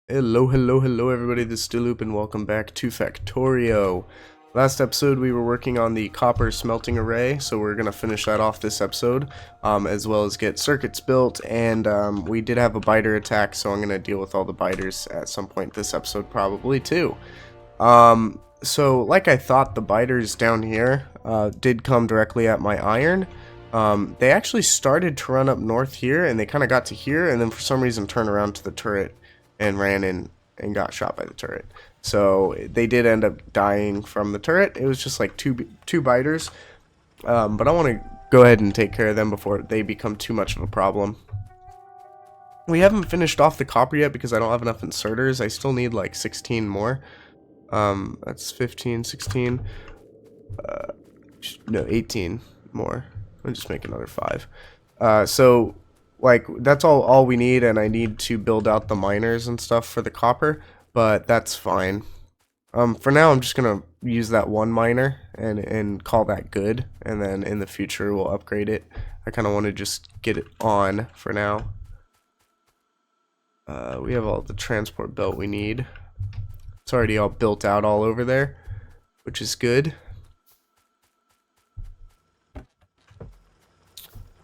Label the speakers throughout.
Speaker 1: Hello everybody, this is Dylloop and welcome back to Factorio. Last episode we were working on the copper smelting array, so we're going to finish that off this episode, as well as get circuits built, and we did have a biter attack, so I'm going to deal with all the biters at some point this episode probably too. So like I thought, the biters down here did come directly at my iron. They actually started to run up north here, and they kind of got to here, and then for some reason turned around to the turret and ran in and got shot by the turret. So they did end up dying from the turret. It was just like two biters, but I want to go ahead and take care of them before they become too much of a problem. We haven't finished off the copper yet because I don't have enough inserters. I still need like 16 more. That's 15, 16, no, 18 more. I'll just make another 5. So like that's all we need, and I need to build out the miners and stuff for the copper, but that's fine. For now I'm just gonna use that one miner and call that good, and then in the future we'll upgrade it. I kind of want to just get it on for now. We have all the transport belt we need. It's already all built out all over there, which is good.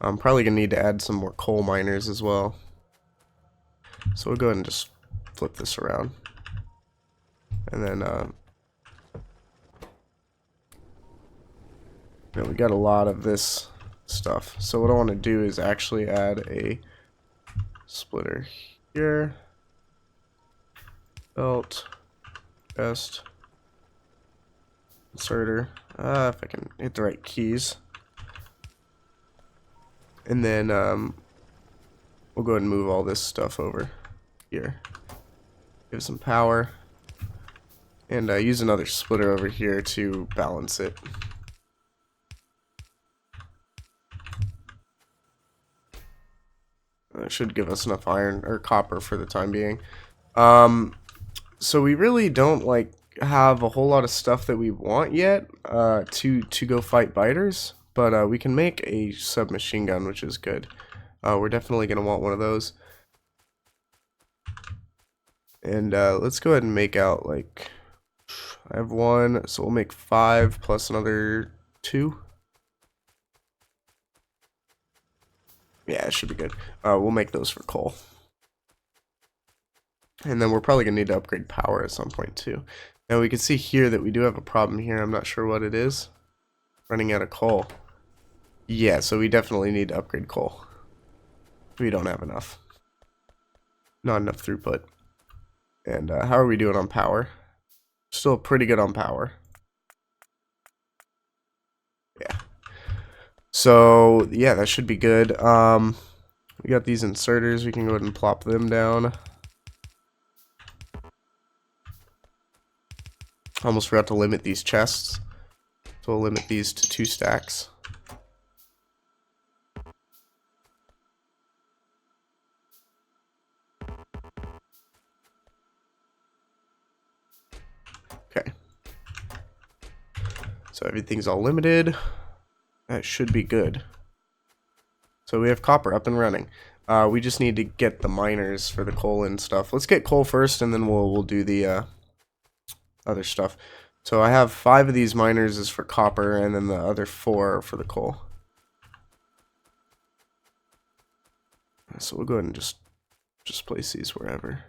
Speaker 1: I'm probably going to need to add some more coal miners as well. So we'll go ahead and just flip this around. And then, we got a lot of this stuff. So what I want to do is actually add a splitter here. Belt. Best. Inserter. If I can hit the right keys. And then we'll go ahead and move all this stuff over here. Give some power. And use another splitter over here to balance it. That should give us enough iron or copper for the time being. So we really don't like have a whole lot of stuff that we want yet to go fight biters. But we can make a submachine gun, which is good. We're definitely going to want one of those. And let's go ahead and make out, like, I have 1, so we'll make 5 plus another 2. Yeah, it should be good. We'll make those for coal. And then we're probably going to need to upgrade power at some point too. Now we can see here that we do have a problem here. I'm not sure what it is. Running out of coal. Yeah, so we definitely need to upgrade coal. We don't have enough. Not enough throughput. And how are we doing on power? Still pretty good on power. Yeah. So, yeah, that should be good. We got these inserters. We can go ahead and plop them down. Almost forgot to limit these chests. So we'll limit these to 2 stacks. Okay. So everything's all limited. That should be good. So we have copper up and running. We just need to get the miners for the coal and stuff. Let's get coal first, and then we'll do the other stuff. So I have 5 of these miners is for copper, and then the other 4 are for the coal. So we'll go ahead and just place these wherever.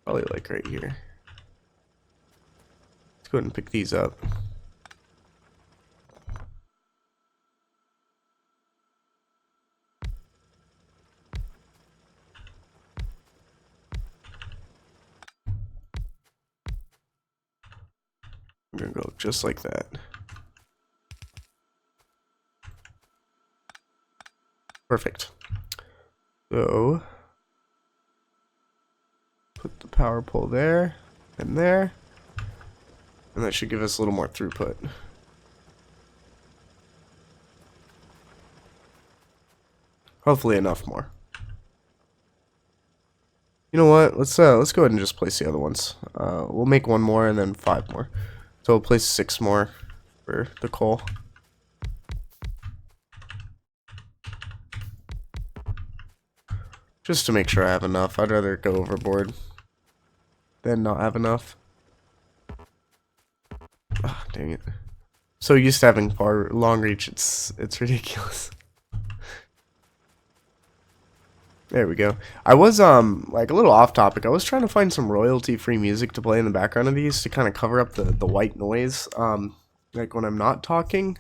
Speaker 1: Probably like right here. Let's go ahead and pick these up. I'm gonna go just like that. Perfect. So put the power pole there and there, and that should give us a little more throughput. Hopefully enough more. You know what? Let's go ahead and just place the other ones. We'll make 1 more and then 5 more. So we'll place 6 more for the coal. just to make sure I have enough. I'd rather go overboard than not have enough. Oh, dang it. So used to having far long reach, it's ridiculous. There we go. I was like a little off topic. I was trying to find some royalty free music to play in the background of these to kind of cover up the white noise. Like when I'm not talking.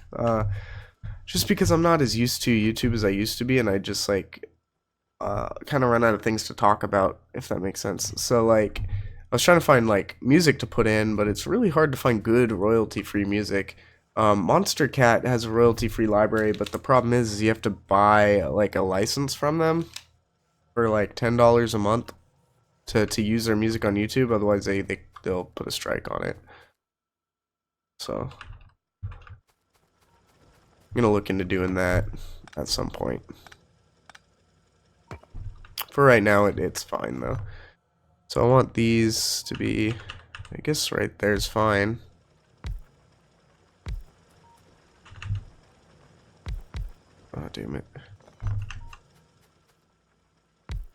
Speaker 1: Just because I'm not as used to YouTube as I used to be, and I just like kind of run out of things to talk about, if that makes sense. So like I was trying to find like music to put in, but it's really hard to find good royalty free music. Monster Cat has a royalty free library, but the problem is you have to buy like a license from them for like $10 a month to use their music on YouTube. Otherwise they'll put a strike on it. So I'm gonna look into doing that at some point. For right now it's fine though. So I want these to be, I guess right there's fine. Oh damn it.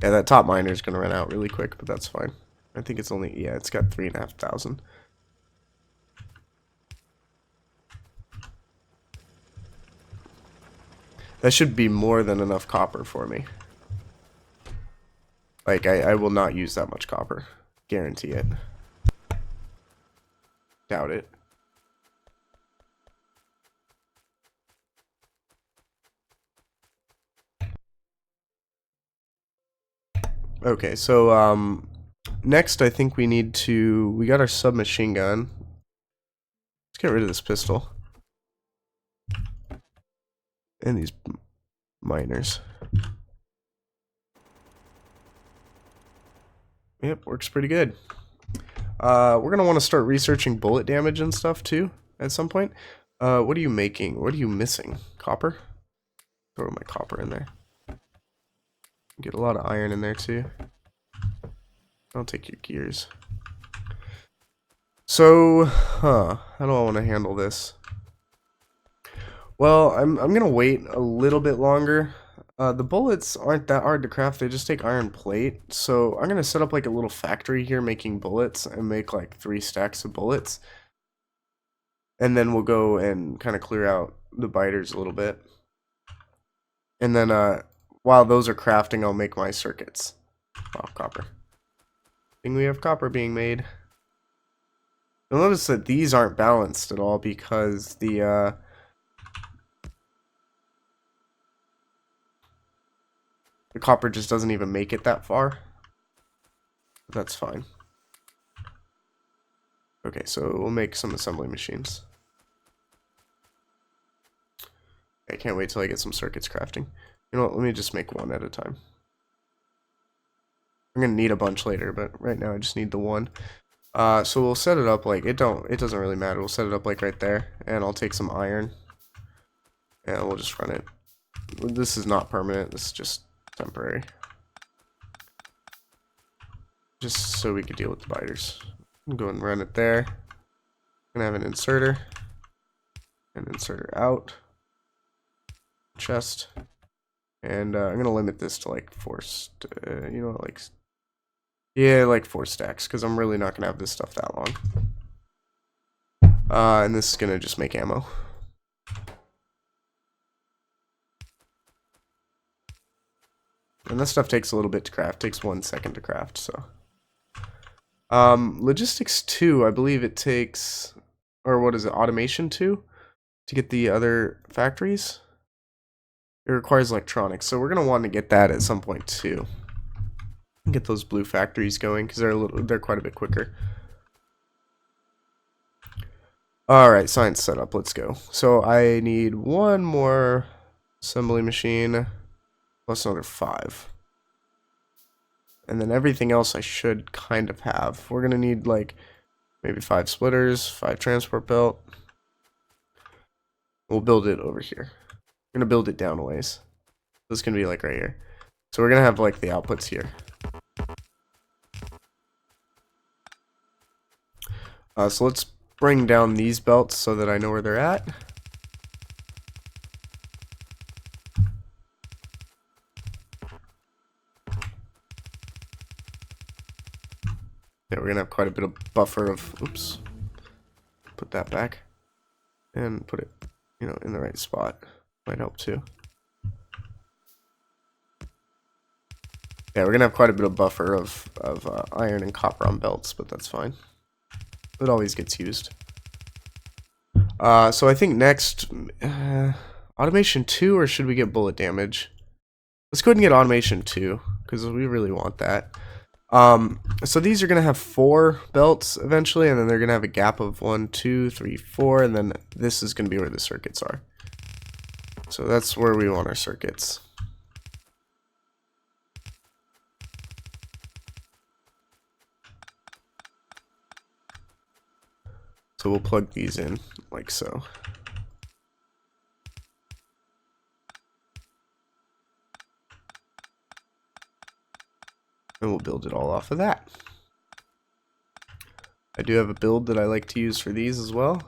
Speaker 1: Yeah, that top miner is gonna run out really quick, but that's fine. I think it's only, yeah, it's got 3,500. That should be more than enough copper for me. Like, I will not use that much copper. Guarantee it. Doubt it. Okay, so, next I think we need to, we got our submachine gun. Let's get rid of this pistol. And these miners. Yep, works pretty good. We're going to want to start researching bullet damage and stuff too at some point. What are you making? What are you missing? Copper? Throw my copper in there. Get a lot of iron in there too. I'll take your gears. So, how do I want to handle this? Well, I'm gonna wait a little bit longer. The bullets aren't that hard to craft, they just take iron plate. So I'm gonna set up like a little factory here making bullets and make like 3 stacks of bullets. And then we'll go and kind of clear out the biters a little bit. And then while those are crafting, I'll make my circuits. Oh, copper. I think we have copper being made. You'll notice that these aren't balanced at all because the copper just doesn't even make it that far. But that's fine. Okay, so we'll make some assembly machines. I can't wait till I get some circuits crafting. You know what, let me just make one at a time. I'm gonna need a bunch later, but right now I just need the one. So we'll set it up like, it doesn't really matter. We'll set it up like right there, and I'll take some iron. And we'll just run it. This is not permanent, this is just temporary. Just so we can deal with the biters. I'm going to run it there. I'm gonna have an inserter. An inserter out. Chest. And I'm gonna limit this to like 4, you know, like, yeah, like 4 stacks, because I'm really not gonna have this stuff that long. And this is gonna just make ammo. And this stuff takes a little bit to craft. Takes 1 second to craft, so. Logistics 2, I believe it takes, or what is it, automation 2? To get the other factories? It requires electronics, so we're gonna want to get that at some point too. Get those blue factories going because they're quite a bit quicker. All right, science setup. Let's go. So I need 1 more assembly machine plus another 5, and then everything else I should kind of have. We're gonna need like maybe 5 splitters, 5 transport belt. We'll build it over here. We're gonna build it down a ways. This is gonna be like right here. So we're gonna have like the outputs here. So let's bring down these belts so that I know where they're at. Yeah, we're gonna have quite a bit of buffer of, oops, put that back and put it, you know, in the right spot. Might help too. Yeah, we're gonna have quite a bit of buffer of iron and copper on belts, but that's fine. It always gets used. So I think next, automation 2, or should we get bullet damage? Let's go ahead and get automation 2, because we really want that. So these are going to have 4 belts eventually, and then they're going to have a gap of 1, 2, 3, 4, and then this is going to be where the circuits are. So that's where we want our circuits. So we'll plug these in like so. And we'll build it all off of that. I do have a build that I like to use for these as well.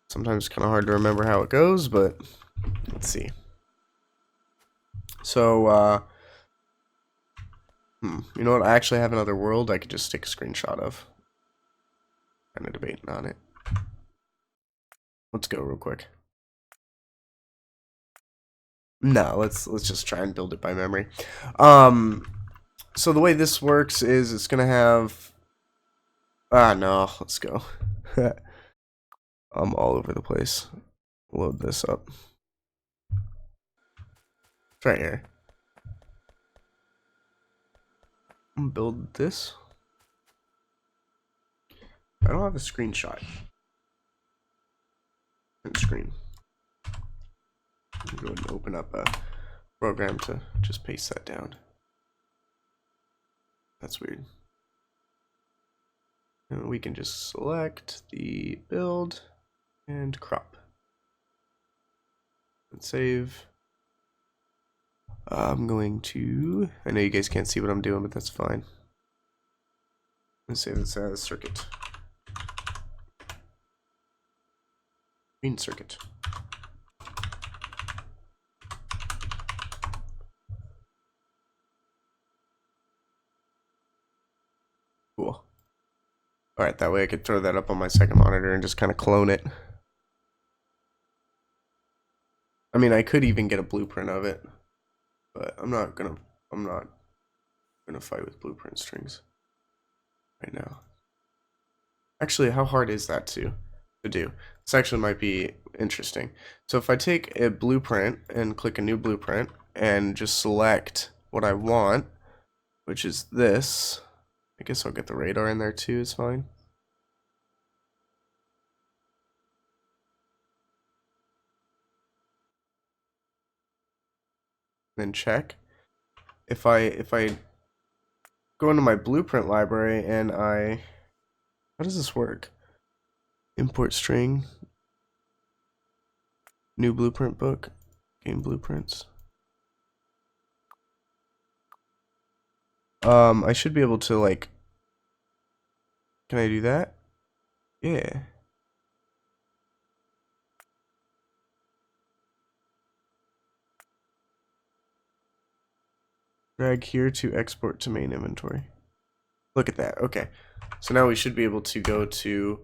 Speaker 1: Sometimes kind of hard to remember how it goes, but let's see. So, you know what? I actually have another world I could just take a screenshot of. Kind of debating on it. Let's go real quick. No, let's just try and build it by memory. So the way this works is it's gonna have. No, let's go. I'm all over the place. Load this up. It's right here. Build this. I don't have a screenshot. Screen. Go ahead and open up a program to just paste that down. That's weird. And we can just select the build and crop. And save. I'm going to, I know you guys can't see what I'm doing, but that's fine. Let's save this as circuit. Green circuit. Cool. Alright, that way I could throw that up on my second monitor and just kind of clone it. I mean, I could even get a blueprint of it, but I'm not gonna fight with blueprint strings right now. Actually, how hard is that to do? This actually might be interesting. So if I take a blueprint and click a new blueprint and just select what I want, which is this, I guess I'll get the radar in there too, it's fine. Then check. If I go into my blueprint library and how does this work? Import string, new blueprint book, game blueprints. I should be able to, like, can I do that? Yeah. Drag here to export to main inventory. Look at that. Okay. So now we should be able to go to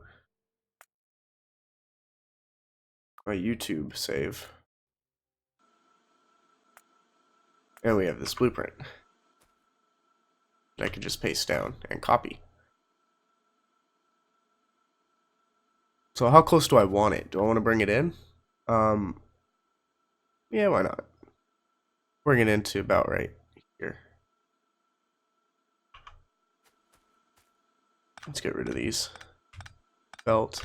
Speaker 1: my YouTube save. And we have this blueprint. I can just paste down and copy. So how close do I want it? Do I want to bring it in? Yeah, why not? Bring it into about right here. Let's get rid of these. Belt.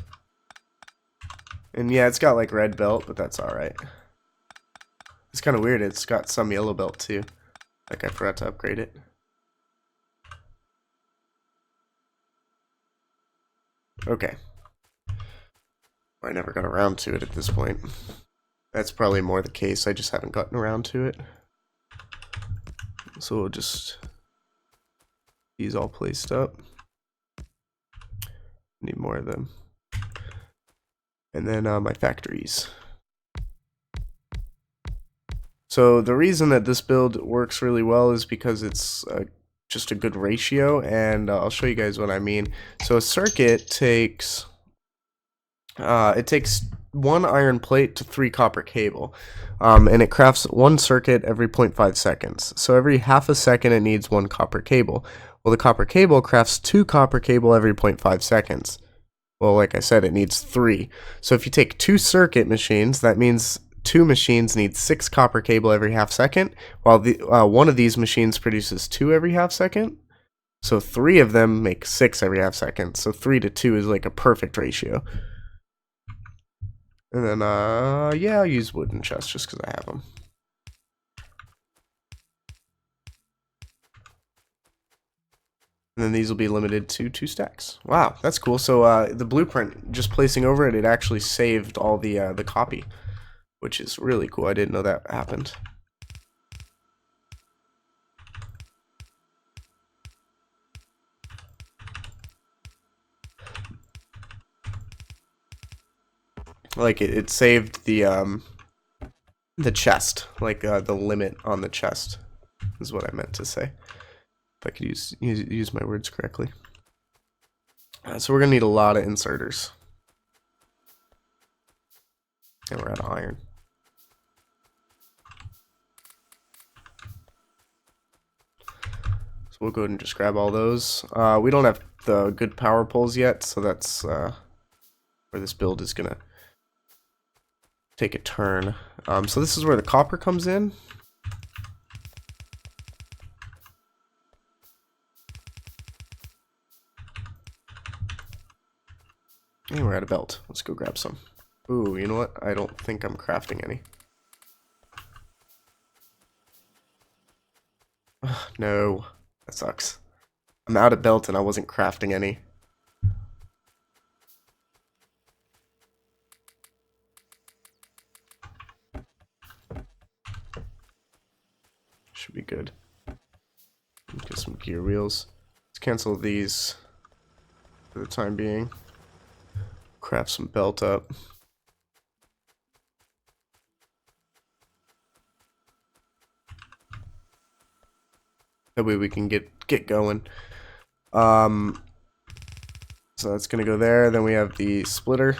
Speaker 1: And yeah, it's got like red belt, but that's alright. It's kind of weird, it's got some yellow belt too. Like I forgot to upgrade it. Okay. I never got around to it at this point. That's probably more the case, I just haven't gotten around to it. So we'll just, these all placed up. Need more of them. And then my factories. So the reason that this build works really well is because it's just a good ratio, and I'll show you guys what I mean. So a circuit takes it takes 1 iron plate to 3 copper cable, and it crafts 1 circuit every 0.5 seconds. So every half a second it needs 1 copper cable. Well, the copper cable crafts 2 copper cable every 0.5 seconds. Well, like I said, it needs 3. So if you take 2 circuit machines, that means 2 machines need 6 copper cable every half second, while one of these machines produces 2 every half second. So 3 of them make 6 every half second. So 3 to 2 is like a perfect ratio. And then, yeah, I'll use wooden chests just because I have them. And then these will be limited to 2 stacks. Wow, that's cool. So the blueprint, just placing over it, it actually saved all the copy, which is really cool. I didn't know that happened. Like it saved the chest, like the limit on the chest, is what I meant to say. If I could use my words correctly. So we're gonna need a lot of inserters, and we're out of iron. So we'll go ahead and just grab all those. We don't have the good power poles yet, so that's where this build is gonna take a turn. So this is where the copper comes in. And we're out of belt. Let's go grab some. Ooh, you know what? I don't think I'm crafting any. No, that sucks. I'm out of belt and I wasn't crafting any. Should be good. Get some gear wheels. Let's cancel these for the time being. Craft some belt up. That way we can get going. So that's gonna go there. Then we have the splitter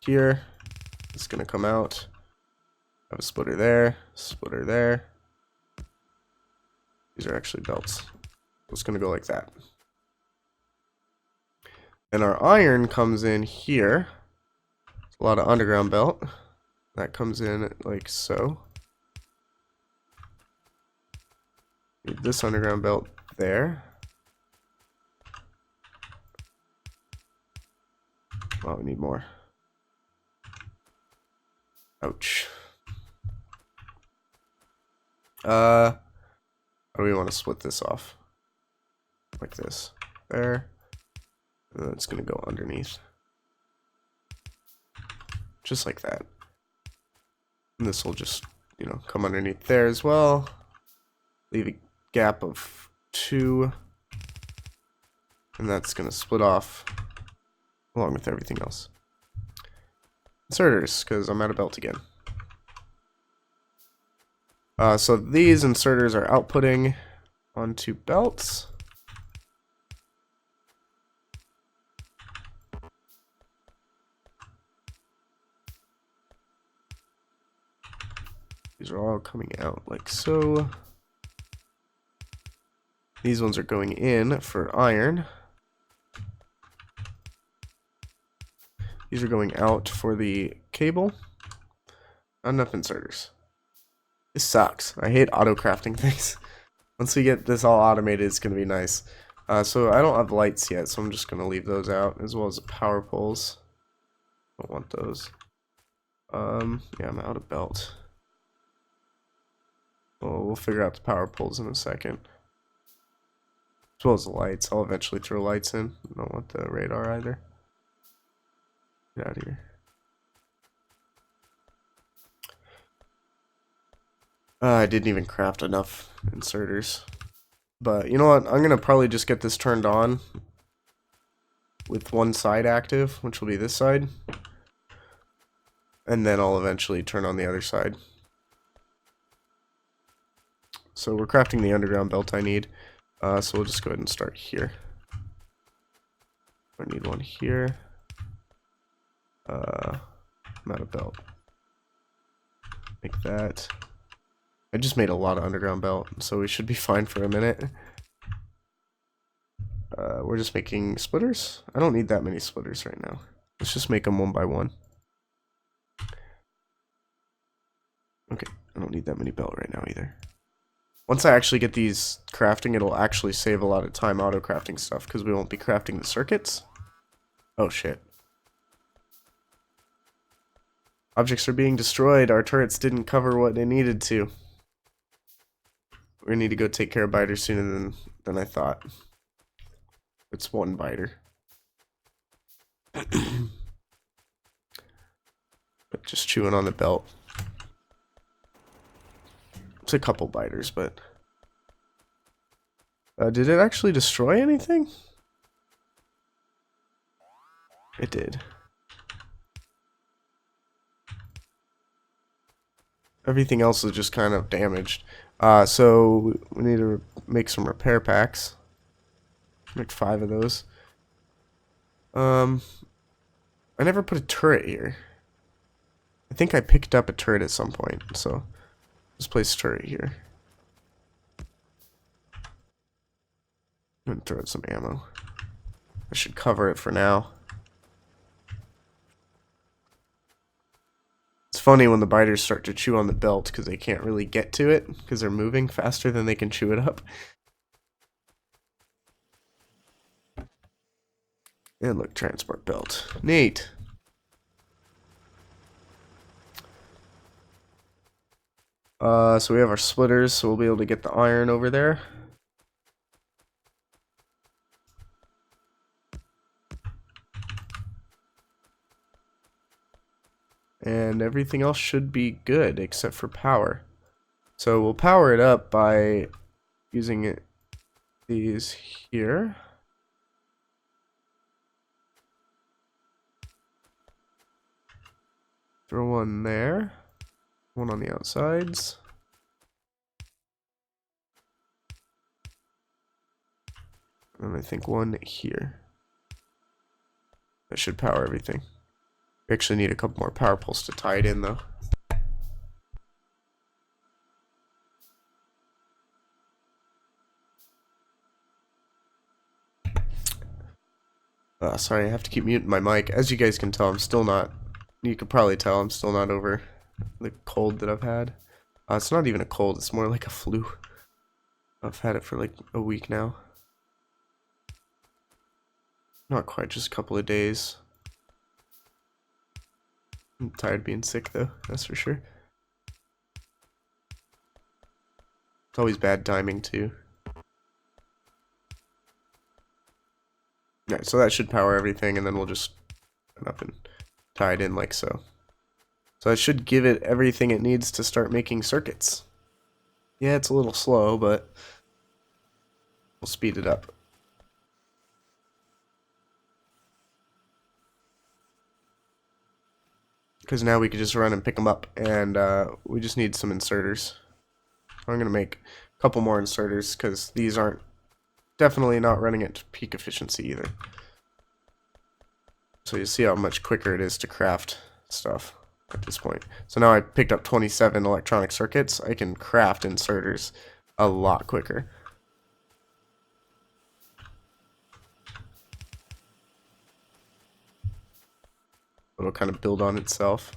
Speaker 1: here. It's gonna come out. Have a splitter there. Splitter there. These are actually belts. It's gonna go like that. And our iron comes in here. It's a lot of underground belt. That comes in like so. Need this underground belt there. Oh, we need more. Ouch. How do we want to split this off? Like this. There. And then it's going to go underneath. Just like that. And this will just, you know, come underneath there as well. Leave a gap of 2. And that's going to split off along with everything else. Inserters, because I'm out of belt again. So these inserters are outputting onto belts. These are all coming out like so. These ones are going in for iron. These are going out for the cable. Not enough inserters. This sucks. I hate auto crafting things. Once we get this all automated, it's going to be nice. So I don't have lights yet, so I'm just going to leave those out, as well as the power poles. Don't want those. Yeah, I'm out of belt. Well, we'll figure out the power poles in a second. As well as the lights. I'll eventually throw lights in. I don't want the radar either. Get out of here. I didn't even craft enough inserters. But you know what? I'm going to probably just get this turned on with one side active, which will be this side. And then I'll eventually turn on the other side. So we're crafting the underground belt I need. So we'll just go ahead and start here. I need one here. I'm out of belt. Make that. I just made a lot of underground belt, so we should be fine for a minute. We're just making splitters. I don't need that many splitters right now. Let's just make them one by one. Okay, I don't need that many belt right now either. Once I actually get these crafting, it'll actually save a lot of time auto crafting stuff because we won't be crafting the circuits. Oh shit. Objects are being destroyed. Our turrets didn't cover what they needed to. We're gonna need to go take care of biters sooner than I thought. It's one biter. But just chewing on the belt. It's a couple biters, but... did it actually destroy anything? It did. Everything else is just kind of damaged. So we need to make some repair packs. Make 5 of those. I never put a turret here. I think I picked up a turret at some point, so let's place a turret here. I'm gonna throw out some ammo. I should cover it for now. It's funny when the biters start to chew on the belt because they can't really get to it because they're moving faster than they can chew it up. And look, transport belt. Neat. So we have our splitters, so we'll be able to get the iron over there. And everything else should be good except for power. So we'll power it up by using these here. Throw one there. One on the outsides. And I think one here. That should power everything. We actually need a couple more power poles to tie it in though. Sorry, I have to keep muting my mic. As you guys can tell, I'm still not... You could probably tell I'm still not over the cold that I've had. It's not even a cold, it's more like a flu. I've had it for like a week now. Not quite, just a couple of days. I'm tired of being sick though, that's for sure. It's always bad timing too. Alright, so that should power everything, and then we'll just turn up and tie it in like so. So that should give it everything it needs to start making circuits. Yeah, it's a little slow, but we'll speed it up. Because now we can just run and pick them up, and we just need some inserters. I'm going to make a couple more inserters, because these aren't definitely not running at peak efficiency either. So you see how much quicker it is to craft stuff at this point. So now I picked up 27 electronic circuits. I can craft inserters a lot quicker. It'll kind of build on itself.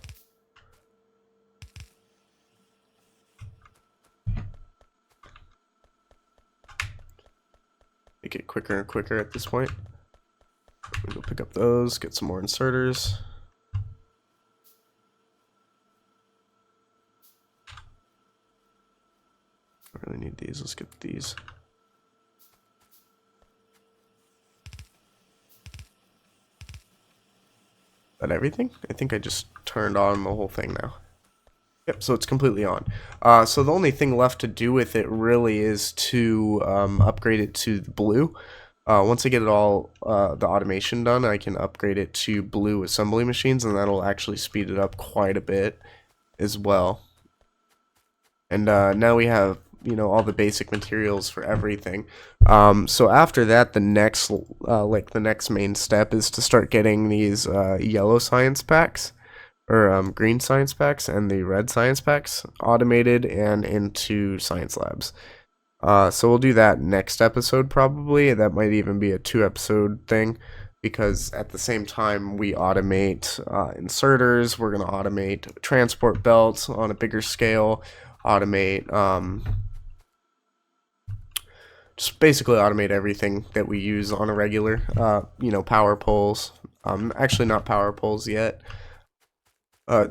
Speaker 1: Make it quicker and quicker at this point. We'll go pick up those, get some more inserters. I really need these. Let's get these. That everything? I think I just turned on the whole thing now. Yep, so it's completely on. So the only thing left to do with it really is to upgrade it to the blue. Once I get it all, the automation done, I can upgrade it to blue assembly machines, and that'll actually speed it up quite a bit as well. And now we have you know, all the basic materials for everything. So after that, the next the next main step is to start getting these yellow science packs, or green science packs, and the red science packs automated and into science labs. So we'll do that next episode probably. That might even be a 2 episode thing, because at the same time we automate inserters, we're going to automate transport belts on a bigger scale, automate just basically automate everything that we use on a regular, you know, power poles. Actually not power poles yet.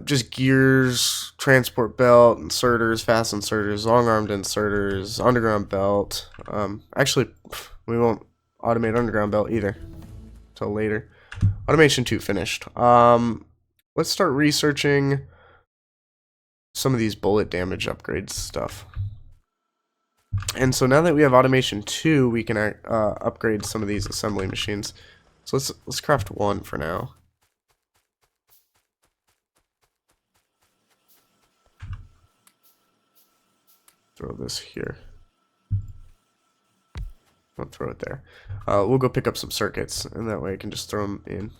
Speaker 1: Just gears, transport belt, inserters, fast inserters, long-armed inserters, underground belt. Actually, we won't automate underground belt either till later. Automation 2 finished. Let's start researching some of these bullet damage upgrades stuff. And so now that we have automation 2, we can upgrade some of these assembly machines. So let's craft 1 for now. Throw this here. I'll throw it there. We'll go pick up some circuits, and that way I can just throw them in.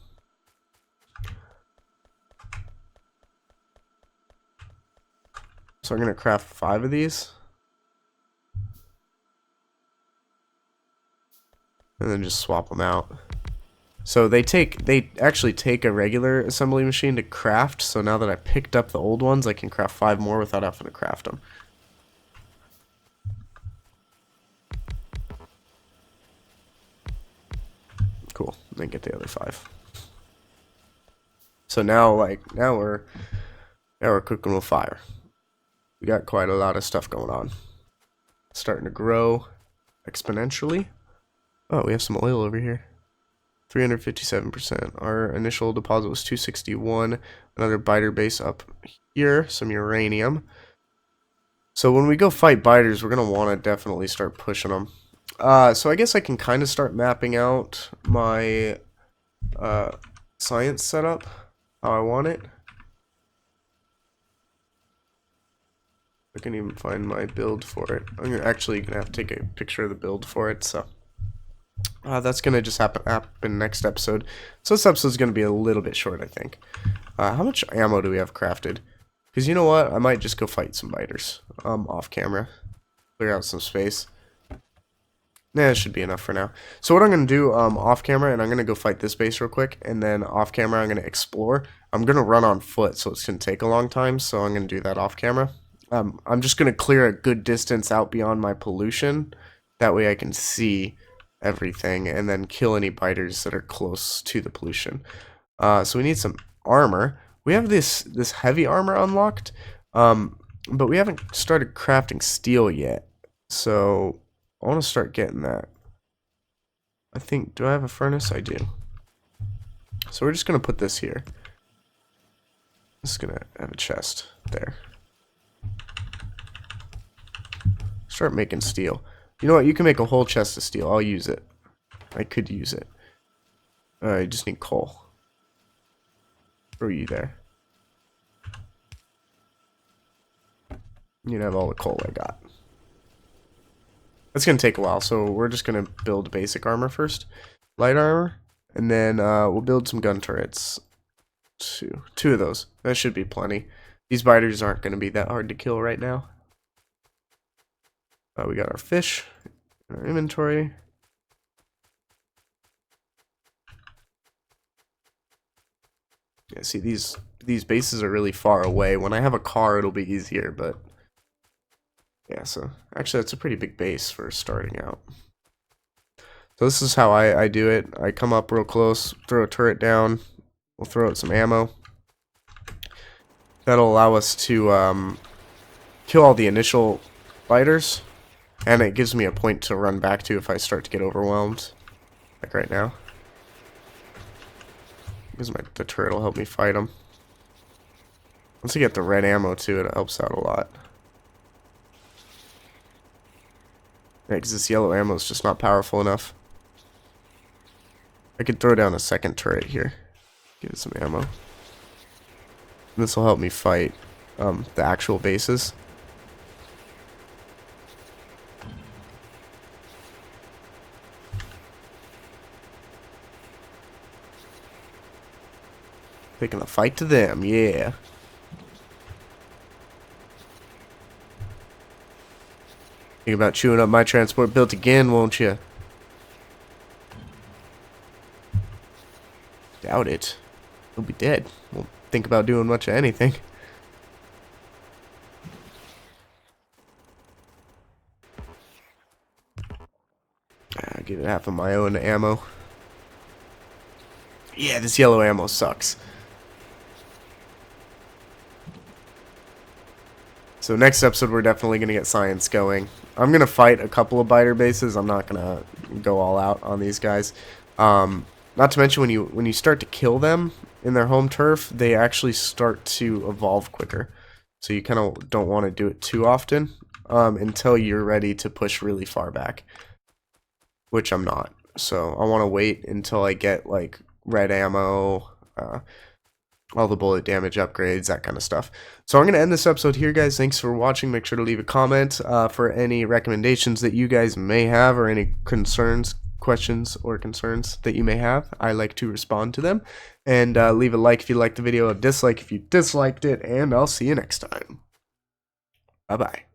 Speaker 1: So I'm going to craft 5 of these. And then just swap them out. So they actually take a regular assembly machine to craft, so now that I picked up the old ones, I can craft 5 more without having to craft them. Cool. Then get the other 5. So now we're cooking with fire. We got quite a lot of stuff going on. It's starting to grow exponentially. Oh, we have some oil over here. 357%. Our initial deposit was 261. Another biter base up here. Some uranium. So when we go fight biters, we're going to want to definitely start pushing them. So I guess I can kind of start mapping out my science setup, how I want it. I can even find my build for it. I'm actually going to have to take a picture of the build for it, so that's going to just happen next episode. So this episode's going to be a little bit short, I think. How much ammo do we have crafted? Because you know what? I might just go fight some biters off camera. Clear out some space. Nah, it should be enough for now. So what I'm going to do off camera, and I'm going to go fight this base real quick, and then off camera I'm going to explore. I'm going to run on foot, so it's going to take a long time, so I'm going to do that off camera. I'm just going to clear a good distance out beyond my pollution. That way I can see everything, and then kill any biters that are close to the pollution. So we need some armor. We have this heavy armor unlocked, but we haven't started crafting steel yet. So I want to start getting that. I think, do I have a furnace? I do. So we're just going to put this here. This is going to have a chest there. Start making steel. You know what? You can make a whole chest of steel. I'll use it. I could use it. I just need coal. Throw you there. You can have all the coal I got. It's going to take a while, so we're just going to build basic armor first. Light armor. And then we'll build some gun turrets. Two of those. That should be plenty. These biters aren't going to be that hard to kill right now. We got our fish in our inventory. Yeah, see, these bases are really far away. When I have a car, it'll be easier, but yeah, so actually that's a pretty big base for starting out. So this is how I do it. I come up real close, throw a turret down, we'll throw out some ammo. That'll allow us to kill all the initial biters. And it gives me a point to run back to if I start to get overwhelmed, like right now. Because the turret will help me fight them. Once I get the red ammo too, it helps out a lot. Yeah, because this yellow ammo is just not powerful enough. I could throw down a second turret here. Give it some ammo. This will help me fight the actual bases. Taking the fight to them, yeah. Think about chewing up my transport built again, won't you? Doubt it. He'll be dead. Won't think about doing much of anything. Give it half of my own ammo. Yeah, this yellow ammo sucks. So next episode, we're definitely going to get science going. I'm going to fight a couple of biter bases. I'm not going to go all out on these guys. Not to mention, when you start to kill them in their home turf, they actually start to evolve quicker. So you kind of don't want to do it too often until you're ready to push really far back, which I'm not. So I want to wait until I get like red ammo, all the bullet damage upgrades, that kind of stuff. So I'm going to end this episode here, guys. Thanks for watching. Make sure to leave a comment for any recommendations that you guys may have, or any concerns, questions, or concerns that you may have. I like to respond to them. And leave a like if you liked the video, a dislike if you disliked it, and I'll see you next time. Bye-bye.